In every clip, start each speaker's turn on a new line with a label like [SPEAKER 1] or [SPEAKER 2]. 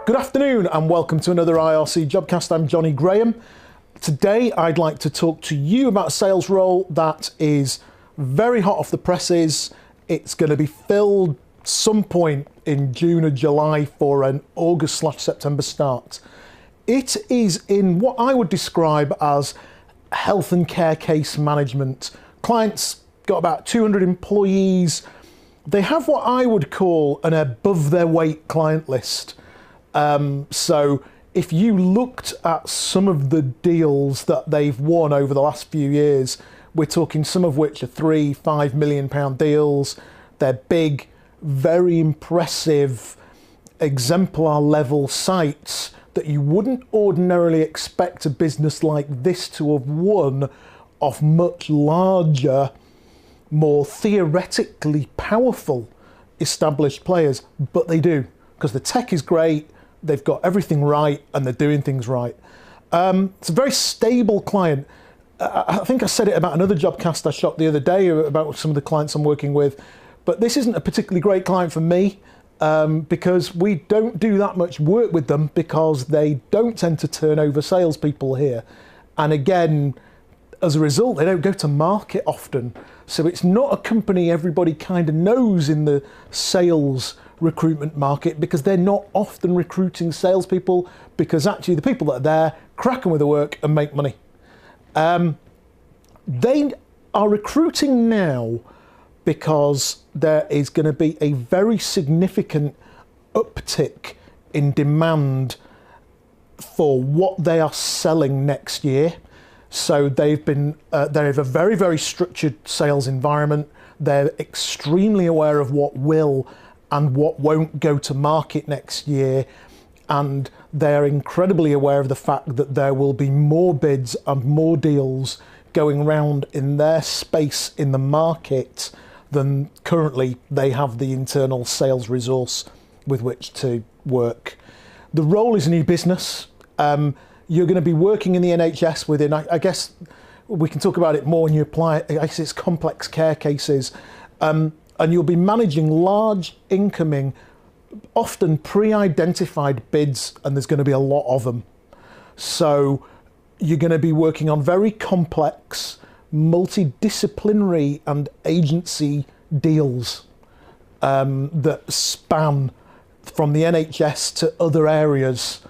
[SPEAKER 1] Good afternoon and welcome to another IRC Jobcast. I'm Johnny Graham. Today I'd like to talk to you about a sales role that is very hot off the presses. It's going to be filled some point in June or July for an August/September start. It is in what I would describe as health and care case management. Clients got about 200 employees. They have what I would call an above their weight client list. So if you looked at some of the deals that they've won over the last few years, we're talking some of which are £3-5 million deals. They're big, very impressive, exemplar level sites that you wouldn't ordinarily expect a business like this to have won off much larger, more theoretically powerful established players, but they do, because the tech is great, they've got everything right, and they're doing things right. It's a very stable client. I think I said it about another Jobcast I shot the other day about some of the clients I'm working with, but this isn't a particularly great client for me because we don't do that much work with them because they don't tend to turn over salespeople here. And again, as a result, they don't go to market often. So it's not a company everybody kind of knows in the sales recruitment market because they're not often recruiting salespeople because actually the people that are there crack on with the work and make money. They are recruiting now because there is going to be a very significant uptick in demand for what they are selling next year. So they have a very, very structured sales environment. They're extremely aware of what will and what won't go to market next year. And they're incredibly aware of the fact that there will be more bids and more deals going around in their space in the market than currently they have the internal sales resource with which to work. The role is new business. You're going to be working in the NHS within, I guess we can talk about it more when you apply it. I guess it's complex care cases. And you'll be managing large incoming, often pre-identified bids, and there's going to be a lot of them. So you're going to be working on very complex, multidisciplinary and agency deals that span from the NHS to other areas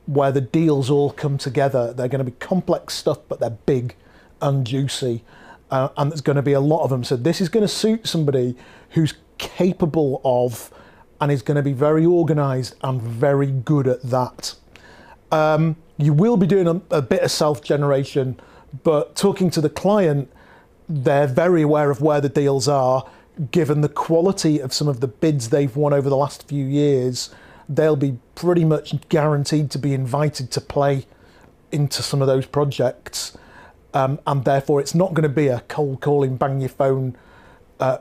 [SPEAKER 1] where the deals all come together. They're going to be complex stuff, but they're big and juicy. And there's going to be a lot of them. So this is going to suit somebody who's capable of and is going to be very organised and very good at that. You will be doing a bit of self-generation, but talking to the client, they're very aware of where the deals are. Given the quality of some of the bids they've won over the last few years, they'll be pretty much guaranteed to be invited to play into some of those projects. And therefore it's not going to be a cold calling, bang your phone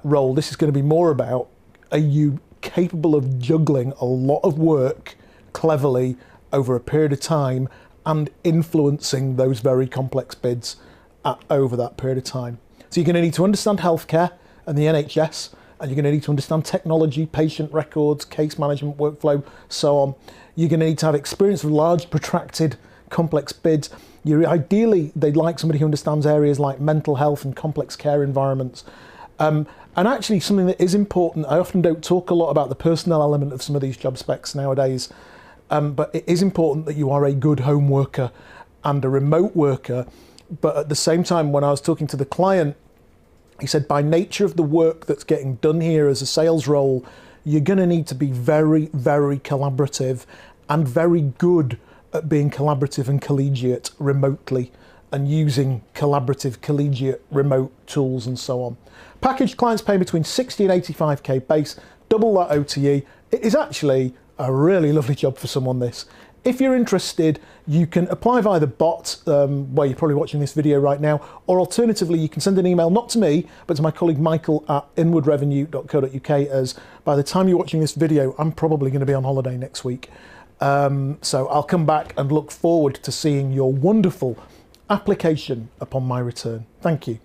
[SPEAKER 1] role. This is going to be more about, are you capable of juggling a lot of work cleverly over a period of time and influencing those very complex bids over that period of time. So you're going to need to understand healthcare and the NHS, and you're going to need to understand technology, patient records, case management, workflow, so on. You're going to need to have experience with large, protracted, complex bids. Ideally, they'd like somebody who understands areas like mental health and complex care environments. And actually, something that is important, I often don't talk a lot about the personnel element of some of these job specs nowadays, but it is important that you are a good home worker and a remote worker. But at the same time, when I was talking to the client, he said, by nature of the work that's getting done here as a sales role, you're going to need to be very, very collaborative and very good at being collaborative and collegiate remotely and using collaborative, collegiate, remote tools and so on. Package clients pay between 60 and 85k base, double that OTE. It is actually a really lovely job for someone, this. If you're interested, you can apply via the bot, where you're probably watching this video right now, or alternatively, you can send an email, not to me, but to my colleague Michael at inwardrevenue.co.uk, as by the time you're watching this video, I'm probably going to be on holiday next week. So I'll come back and look forward to seeing your wonderful application upon my return. Thank you.